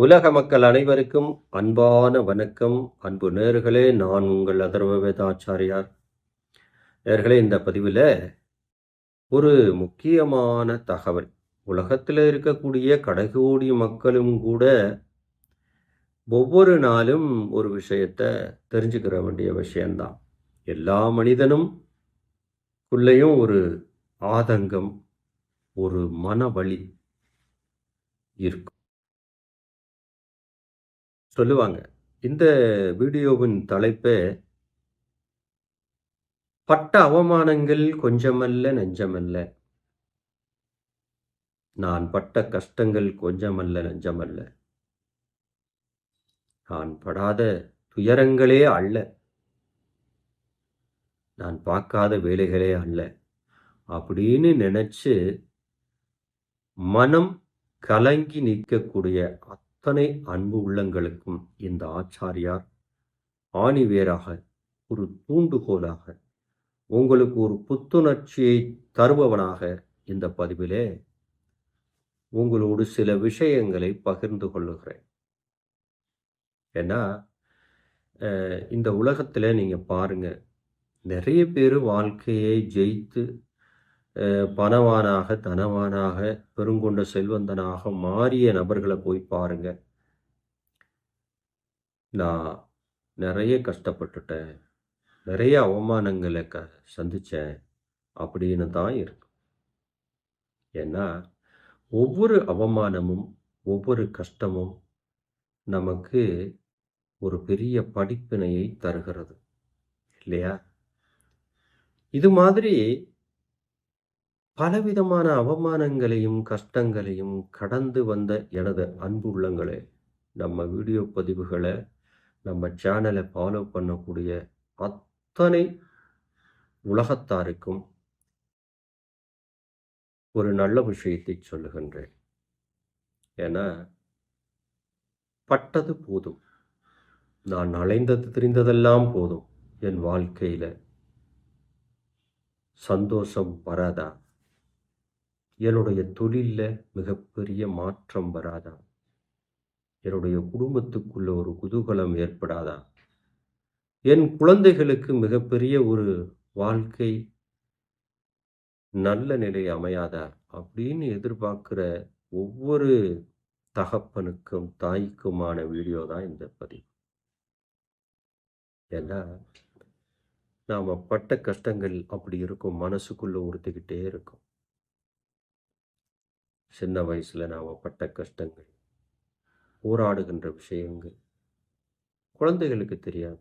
உலக மக்கள் அனைவருக்கும் அன்பான வணக்கம். அன்பு நேயர்களே, நான் உங்கள் அதர்வ வேதாச்சாரியார். நேயர்களே, இந்த பதிவில் ஒரு முக்கியமான தகவல். உலகத்தில் இருக்கக்கூடிய கடைகோடி மக்களும் கூட ஒவ்வொரு நாளும் ஒரு விஷயத்தை தெரிஞ்சுக்கிற வேண்டிய விஷயம்தான். எல்லா மனிதனும் உள்ளேயும் ஒரு ஆதங்கம், ஒரு மனவலி இருக்கும். சொல்லுவாங்க, இந்த வீடியோவின் தலைப்பே பட்ட அவமானங்கள் கொஞ்சமல்ல நெஞ்சமல்ல. நான் பட்ட கஷ்டங்கள் கொஞ்சமல்ல நெஞ்சமல்ல. நான் படாத துயரங்களே அல்ல. நான் பார்க்காத வேலைகளே அல்ல. அப்படின்னு நினைச்சு மனம் கலங்கி நிற்கக்கூடிய அத்தனை அன்பு உள்ளங்களுக்கும் இந்த ஆச்சாரியார் ஆணிவேராக, ஒரு தூண்டுகோலாக, உங்களுக்கு ஒரு புத்துணர்ச்சியை தருபவனாக இந்த பதிவிலே உங்களோடு சில விஷயங்களை பகிர்ந்து கொள்ளுகிறேன். ஏன்னா இந்த உலகத்தில் நீங்கள் பாருங்க, நிறைய பேர் வாழ்க்கையை ஜெயித்து பணவானாக, தனவானாக, பெருங்கொண்ட செல்வந்தனாக மாறிய நபர்களை போய் பாருங்க. நான் நிறைய கஷ்டப்பட்டுட்டேன், நிறைய அவமானங்களை சந்தித்தேன் அப்படின்னு தான் இருக்கும். ஏன்னா ஒவ்வொரு அவமானமும், ஒவ்வொரு கஷ்டமும் நமக்கு ஒரு பெரிய படிப்பினையை தருகிறது இல்லையா? இது மாதிரி பலவிதமான அவமானங்களையும் கஷ்டங்களையும் கடந்து வந்த எனது அன்பு உள்ளங்களே, நம்ம வீடியோ பதிவுகளை, நம்ம சேனலை ஃபாலோ பண்ணக்கூடிய அத்தனை உலகத்தாருக்கும் ஒரு நல்ல விஷயத்தை சொல்லுகின்றேன். ஏன்னா பட்டது போதும், நான் அலைந்தது தெரிந்ததெல்லாம் போதும், என் வாழ்க்கையில சந்தோஷம் வராதா? என்னுடைய தொழில்ல மிகப்பெரிய மாற்றம் வராதா? என்னுடைய குடும்பத்துக்குள்ள ஒரு குதூகலம் ஏற்படாதா? என் குழந்தைகளுக்கு மிகப்பெரிய ஒரு வாழ்க்கை நல்ல நிலை அமையாதா? அப்படின்னு எதிர்பார்க்கிற ஒவ்வொரு தகப்பனுக்கும் தாய்க்குமான வீடியோ தான் இந்த பதிவு. ஏன்னா நாம பட்ட கஷ்டங்கள் அப்படி இருக்கும், மனசுக்குள்ள உறுத்திக்கிட்டே இருக்கும். சின்ன வயசுல நாம பட்ட கஷ்டங்கள், போராடுகின்ற விஷயங்கள் குழந்தைகளுக்கு தெரியாது.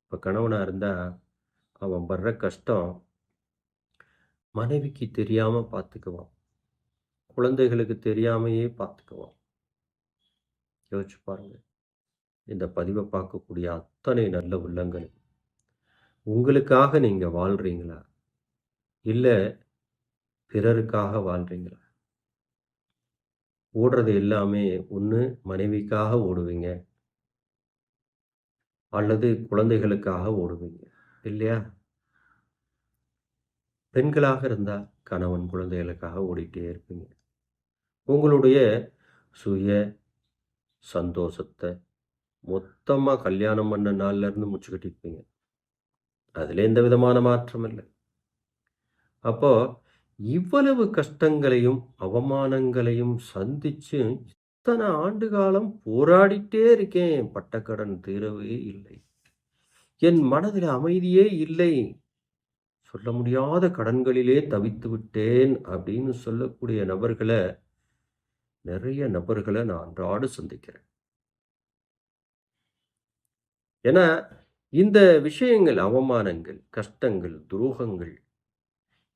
இப்போ கணவனா இருந்தா அவன் படுற கஷ்டம் மனைவிக்கு தெரியாம பார்த்துக்குவான், குழந்தைகளுக்கு தெரியாமையே பார்த்துக்குவான். யோசிச்சு பாருங்க. இந்த பதிவை பார்க்கக்கூடிய அத்தனை நல்ல உள்ளங்கள், உங்களுக்காக நீங்க வாழ்றீங்களா, இல்ல பிறருக்காக வாழ்றீங்களா? ஓடுறது எல்லாமே ஒன்று மனைவிக்காக ஓடுவீங்க, அல்லது குழந்தைகளுக்காக ஓடுவீங்க இல்லையா? பெண்களாக இருந்தால் கணவன் குழந்தைகளுக்காக ஓடிட்டே இருப்பீங்க. உங்களுடைய சுய சந்தோஷத்தை மொத்தமாக கல்யாணம் பண்ண நாள்ல இருந்து முச்சுக்கிட்டு இருப்பீங்க. அதுல எந்த விதமான மாற்றம் இல்லை. அப்போ இவ்வளவு கஷ்டங்களையும் அவமானங்களையும் சந்திச்சு இத்தனை ஆண்டு காலம் போராடிட்டே இருக்கேன், பட்டக்கடன் தீரவே இல்லை, என் மனதில் அமைதியே இல்லை, சொல்ல முடியாத கடன்களிலே தவித்து விட்டேன் அப்படின்னு சொல்லக்கூடிய நபர்களை, நிறைய நபர்களை நான் அன்றாடு சந்திக்கிறேன். ஏன்னா இந்த விஷயங்கள், அவமானங்கள், கஷ்டங்கள், துரோகங்கள்,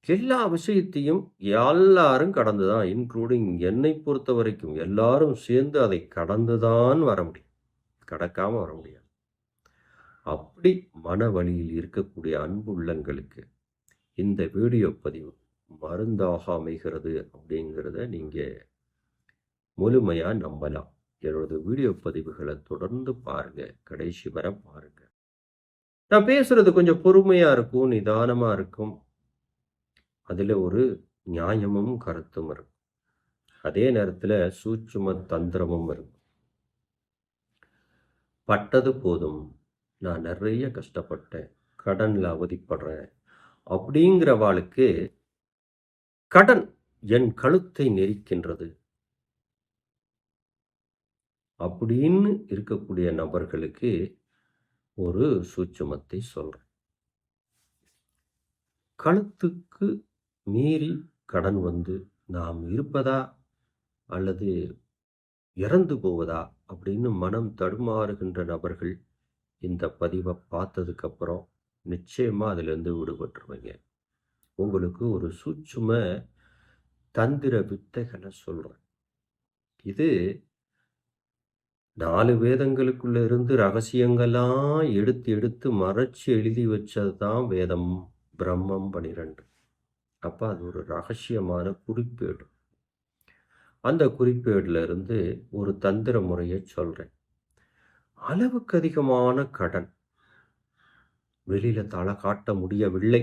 எல்லா விஷயத்தையும் எல்லாரும் கடந்துதான், இன்க்ளூடிங் என்னை பொறுத்த வரைக்கும் எல்லாரும் சேர்ந்து அதை கடந்துதான் வர முடியும், கடக்காம வர முடியாது. அப்படி மன வலியில் இருக்கக்கூடிய அன்பு உள்ளங்களுக்கு இந்த வீடியோ பதிவு மருந்தாக அமைகிறது அப்படிங்கிறத நீங்க முழுமையா நம்பலாம். என்னோட வீடியோ பதிவுகளை தொடர்ந்து பாருங்க, கடைசி வரை பாருங்க. நான் பேசுறது கொஞ்சம் பொறுமையா இருக்கும், நிதானமா இருக்கும். அதுல ஒரு நியாயமும் கருத்தும் இருக்கும். அதே நேரத்துல சூட்சும தந்திரமும் இருக்கும். பட்டது போதும். நான் நெறைய கஷ்டப்பட்டேன். கடன்ல அவதிப்படுறேன். அப்படிங்கிறவாளுக்கு கடன் என் கழுத்தை நெரிக்கின்றது. அப்படின்னு இருக்கக்கூடிய நபர்களுக்கு ஒரு சூட்சுமத்தை சொல்றேன். கழுத்துக்கு மீறி கடன் வந்து நாம் இருப்பதா அல்லது இறந்து போவதா அப்படின்னு மனம் தடுமாறுகின்ற நபர்கள் இந்த பதிவை பார்த்ததுக்கப்புறம் நிச்சயமா அதிலிருந்து விடுபட்டுருவீங்க. உங்களுக்கு ஒரு சூட்சும தந்திர வித்தைகளை சொல்றேன். இது 4 வேதங்களுக்குள்ள இருந்து ரகசியங்கள்லாம் எடுத்து எடுத்து மறைச்சு எழுதி வச்சது தான் வேதம், பிரம்மம் 12. அப்ப அது ஒரு ரகசியமான குறிப்பேடு. அந்த குறிப்பேடுல இருந்து ஒரு தந்திர முறைய சொல்றேன். அளவுக்கு அதிகமான கடன் வெளியில தல காட்ட முடியவில்லை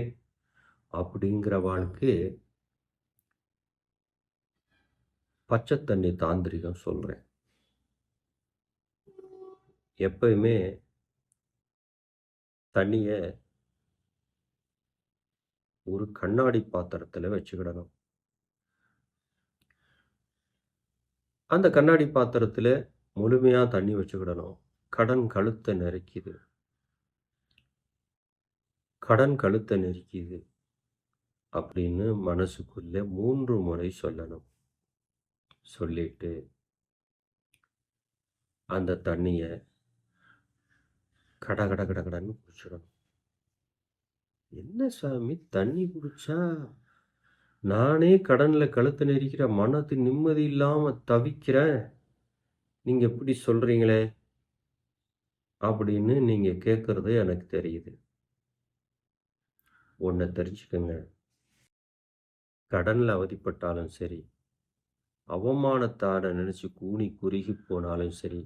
அப்படிங்கிறவாளுக்கு பச்சை தண்ணி தாந்திரிகம் சொல்றேன். எப்பயுமே தண்ணிய ஒரு கண்ணாடி பாத்திரத்துல வச்சுக்கிடணும். அந்த கண்ணாடி பாத்திரத்துல முழுமையா தண்ணி வச்சுக்கிடணும். கடன் கழுத்தை நெரிக்குது. கடன் கழுத்தை நெரிக்குது அப்படின்னு மனசுக்குள்ள 3 முறை சொல்லணும். சொல்லிட்டு அந்த தண்ணிய கட கட கட கடன்னு குடிச்சிடணும். என்ன சாமி தண்ணி குடிச்சா நானே கடன்ல கழுத்தை நெரிக்கிற மனது நிம்மதி இல்லாம தவிக்கிறேன். நீங்க இப்படி சொல்றீங்களே அப்படின்னு நீங்க கேட்கறது எனக்கு தெரியுது. ஒண்ண தெரிஞ்சுக்கங்க. கடன்ல அவதிப்பட்டாலும் சரி, அவமானத்தால நினைச்சு கூனி குறுகி போனாலும் சரி,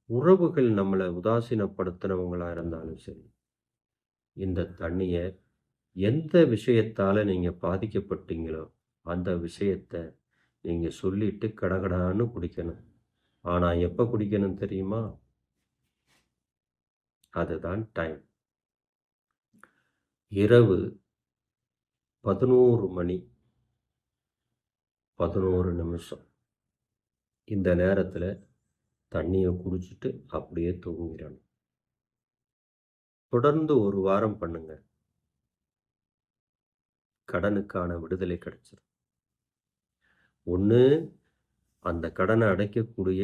உறவுகள் நம்மள உதாசீனப்படுத்தினவங்களா இருந்தாலும் சரி, இந்த தண்ணிய எந்த விஷயத்தால நீங்க பாதிக்கப்பட்டீங்களோ, அந்த விஷயத்த நீங்க சொல்லிட்டு கடகடான்னு குடிக்கணும். ஆனா எப்ப குடிக்கணும் தெரியுமா? அதுதான் டைம். இரவு 11 மணி 11 நிமிஷம். இந்த நேரத்துல தண்ணிய குடிச்சிட்டு அப்படியே தூங்கிரணும். தொடர்ந்து 1 வாரம் பண்ணுங்க. கடனுக்கான விடுதலை கிடைச்சிரும். ஒண்ணு அந்த கடனை அடைக்கக்கூடிய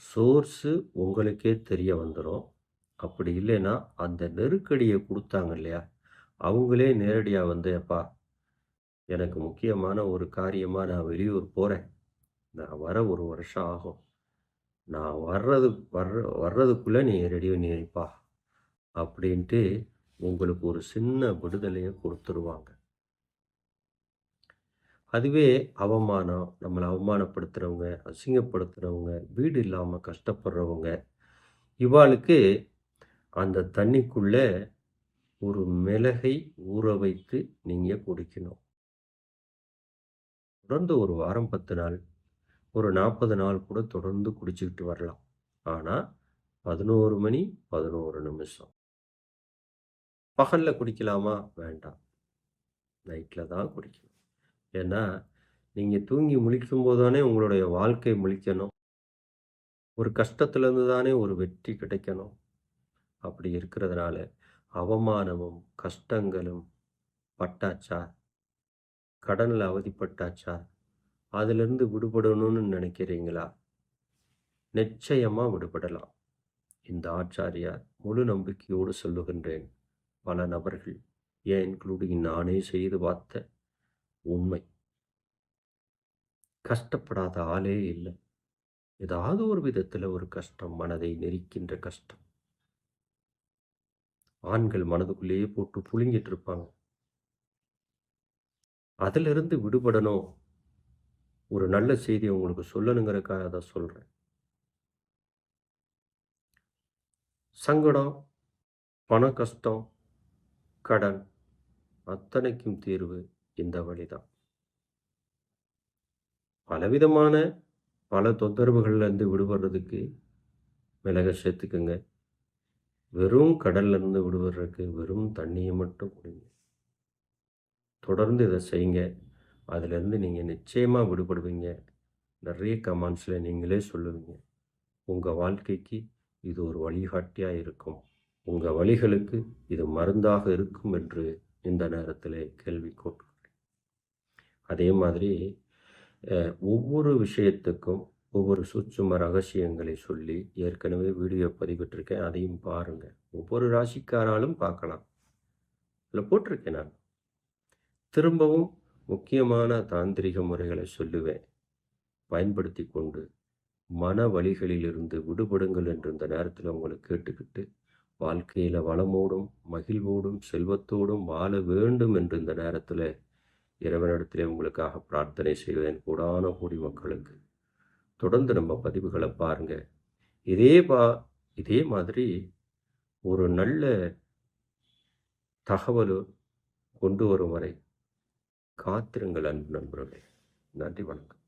சோர்ஸு உங்களுக்கே தெரிய வந்துரும். அப்படி இல்லைன்னா, அந்த நெருக்கடிய குடுத்தாங்க இல்லையா? அவங்களே நேரடியா வந்து, "எப்பா, எனக்கு முக்கியமான ஒரு காரியமா நான் வெளியூர் போறேன். நான் வர 1 வருஷம் ஆகும். நான் வர்றதுக்குள்ள நீ ரெடி பண்ணி வைப்பா" அப்படின்ட்டு உங்களுக்கு ஒரு சின்ன விடுதலைய குடுத்துருவாங்க. அதுவே அவமானம், நம்மள அவமானப்படுத்துறவங்க, அசிங்கப்படுத்துறவங்க, வீடு இல்லாம கஷ்டப்படுறவங்க, இவாளுக்கு அந்த தண்ணிக்குள்ள ஒரு மிளகை ஊற வைத்து நீங்க குடிக்கணும். தொடர்ந்து 1 வாரம் 10 நாள், ஒரு 40 நாள் கூட தொடர்ந்து குடிச்சுக்கிட்டு வரலாம். ஆனா 11 மணி 11 நிமிஷம். பகல்ல குடிக்கலாமா? வேண்டாம். நைட்ல தான் குடிக்கணும். ஏன்னா, நீங்க தூங்கி முழிக்கும்போது தானே உங்களுடைய வாழ்க்கை முழிக்கணும். ஒரு கஷ்டத்திலிருந்து தானே ஒரு வெற்றி கிடைக்கணும். அப்படி இருக்கிறதுனால, அவமானமும், கஷ்டங்களும் பட்டாச்சா, கடன்ல அவதிப்பட்டாச்சா, அதிலிருந்து விடுபடணும்னு நினைக்கிறீங்களா? நிச்சயமா விடுபடலாம். இந்த ஆச்சாரியார் முழு நம்பிக்கையோடு சொல்லுகின்றேன். பல நபர்கள், ஏன் இன்க்ளூடிங் நானே செய்து பார்த்த உண்மை. கஷ்டப்படாத ஆளே இல்ல. ஏதாவது ஒரு விதத்துல ஒரு கஷ்டம், மனதை நெரிக்கின்ற கஷ்டம். ஆண்கள் மனதுக்குள்ளேயே போட்டு புழுங்கிட்டு இருப்பாங்க. அதிலிருந்து விடுபடணும். ஒரு நல்ல செய்திய உங்களுக்கு சொல்லணுங்கிறதுக்காக தான் சொல்றேன். சங்கடம், பண கஷ்டம், கடன் அத்தனைக்கும் தீர்வு இந்த வழிதான். பலவிதமான பல தொந்தரவுகள்ல இருந்து விடுபடுறதுக்கு மிளக சேர்த்துக்குங்க. வெறும் கடல்லேருந்து விடுபடுறதுக்கு வெறும் தண்ணியை மட்டும் குடிங்க. தொடர்ந்து இதை செய்யுங்க. அதிலேருந்து நீங்கள் நிச்சயமாக விடுபடுவீங்க. நிறைய கமெண்ட்ஸில் நீங்களே சொல்லுவீங்க. உங்கள் வாழ்க்கைக்கு இது ஒரு வழிகாட்டியாக இருக்கும். உங்கள் வலிகளுக்கு இது மருந்தாக இருக்கும் என்று இந்த நேரத்தில் கேள்வி கேட்கிறேன். அதே மாதிரி ஒவ்வொரு விஷயத்துக்கும் ஒவ்வொரு சூட்சும ரகசியங்களை சொல்லி ஏற்கனவே வீடியோ பதிவிட்டிருக்கேன். அதையும் பாருங்கள். ஒவ்வொரு ராசிக்காராலும் பார்க்கலாம். இதில் போட்டிருக்கேன் நான். திரும்பவும் முக்கியமான தாந்திரிக முறைகளை சொல்லுவேன். பயன்படுத்தி கொண்டு மன வலிகளிலிருந்து விடுபடுங்கள் என்று இந்த நேரத்தில் உங்களை கேட்டுக்கிட்டு வாழ்க்கையில் வளமோடும் மகிழ்வோடும் செல்வத்தோடும் வாழ வேண்டும் என்று இந்த நேரத்தில் இறைவனிடத்திலே உங்களுக்காக பிரார்த்தனை செய்வேன். கோடான கோடி மக்களுக்கு தொடர்ந்து நம்ம பதிவுகளை பாருங்கள். இதே மாதிரி ஒரு நல்ல தகவல் கொண்டு வரும் வரை காத்திருங்கள் அன்பு நண்பர்களே. நன்றி, வணக்கம்.